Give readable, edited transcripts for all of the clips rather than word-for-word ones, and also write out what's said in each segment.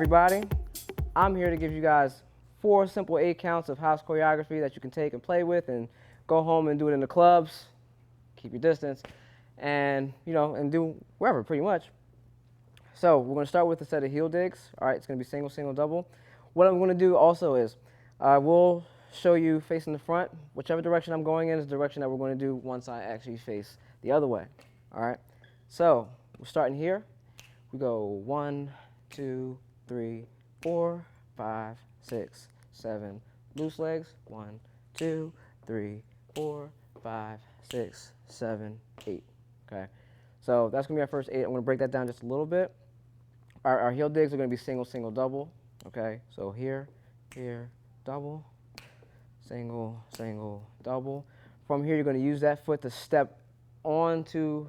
everybody. I'm here to give you guys 4 simple 8 counts of house choreography that you can take and play with and go home and do it in the clubs, keep your distance, and and do wherever pretty much. So we're going to start with a set of heel digs. All right, it's going to be single, single, double. What I'm going to do also is we'll show you facing the front. Whichever direction I'm going in is the direction that we're going to do once I actually face the other way. All right, so we're starting here. We go 1, 2, 3, 4, 5, 6, 7. Loose legs. 1, 2, 3, 4, 5, 6, 7, 8. Okay, so that's going to be our first 8. I'm going to break that down just a little bit. Our heel digs are going to be single, single, double. Okay, so here, here, double, single, single, double. From here, you're going to use that foot to step onto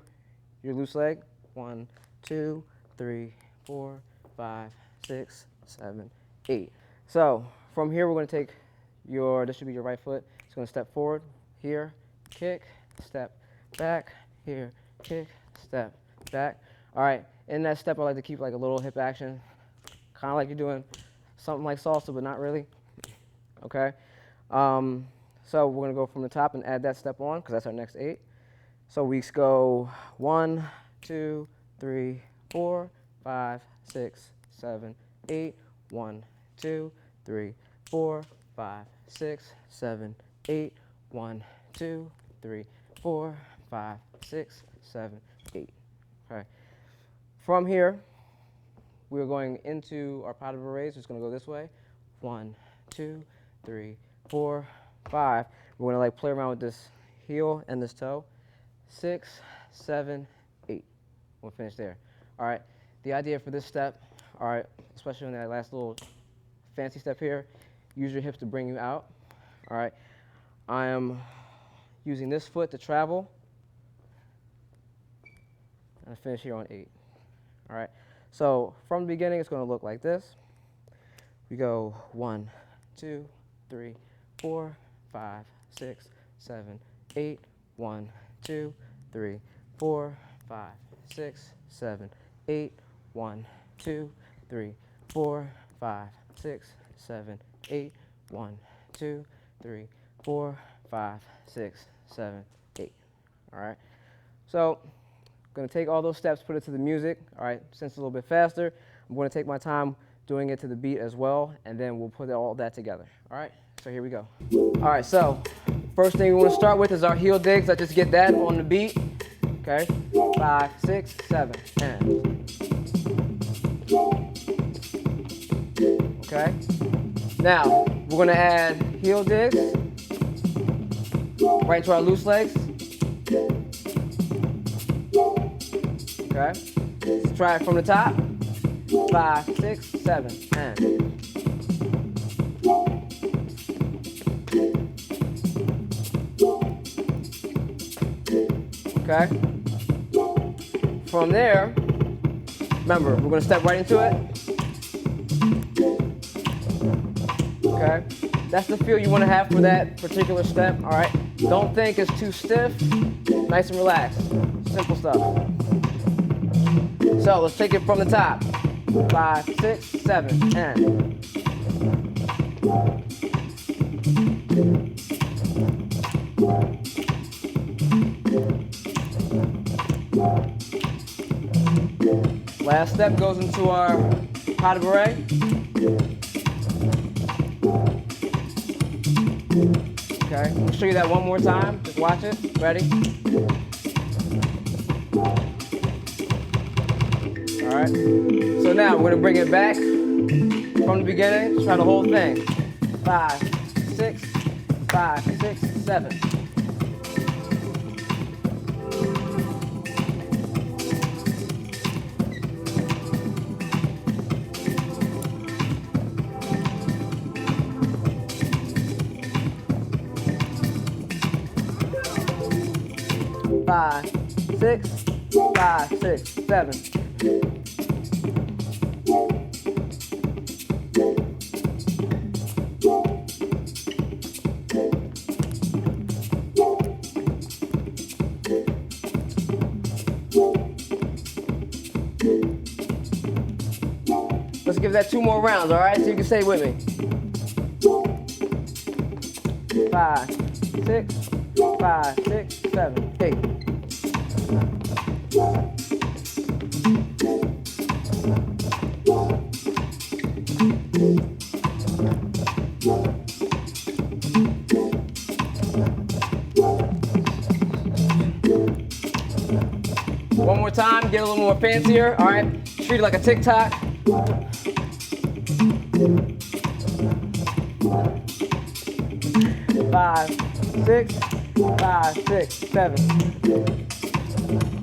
your loose leg. 1, 2, 3, 4, 5, 6, 7, 8. So from here, we're going to take this should be your right foot. It's going to step forward, here, kick, step back, here, kick, step back. All right, in that step, I like to keep like a little hip action, kind of like you're doing something like salsa, but not really. Okay, so we're going to go from the top and add that step on because that's our next 8. So we go 1, 2, 3, 4, 5, 6, 7, 8. 1, 2, 3, 4, 5, 6, 7, 8. 1, 2, 3, 4, 5, 6, 7, 8. Okay. From here, we're going into our pas de bourrées. It's going to go this way. 1, 2, 3, 4, 5. We're going to play around with this heel and this toe. 6, 7, 8. We'll finish there. All right. The idea for this step, all right, especially in that last little fancy step here, use your hips to bring you out. All right. I am using this foot to travel. And I finish here on 8. All right, so from the beginning, it's going to look like this. We go 1, 2, 3, 4, 5, 6, 7, 8. 1, 2, 3, 4, 5, 6, 7, 8. 1, 2, 3, 4, 5, 6, 7, 8. 1, 2, 3, 4, 5, 6, 7, 8. All right, so going to take all those steps, put it to the music. All right, since it's a little bit faster, I'm going to take my time doing it to the beat as well, and then we'll put all that together. All right, so here we go. All right, so first thing we want to start with is our heel digs. Let's just get that on the beat. Okay, 5, 6, 7, and. Okay, now we're going to add heel digs right into our loose legs. Okay, let's try it from the top. 5, 6, 7, and. Okay, from there, remember, we're going to step right into it. Okay, that's the feel you want to have for that particular step. All right, don't think it's too stiff, nice and relaxed, simple stuff. So let's take it from the top. 5, 6, 7, and. Last step goes into our pas de bourrée. Okay, I'm gonna show you that one more time. Just watch it. Ready? All right, so now we're going to bring it back from the beginning. Try the whole thing. 5, 6, 5, 6, 7. Five, 6, 5, 6, 7. give that 2 more rounds, all right? So you can say with me. 5, 6, 5, 6, 7, 8. One more time, get a little more fancier, all right? Treat it like a TikTok. 5, 6, 5, 6, 7.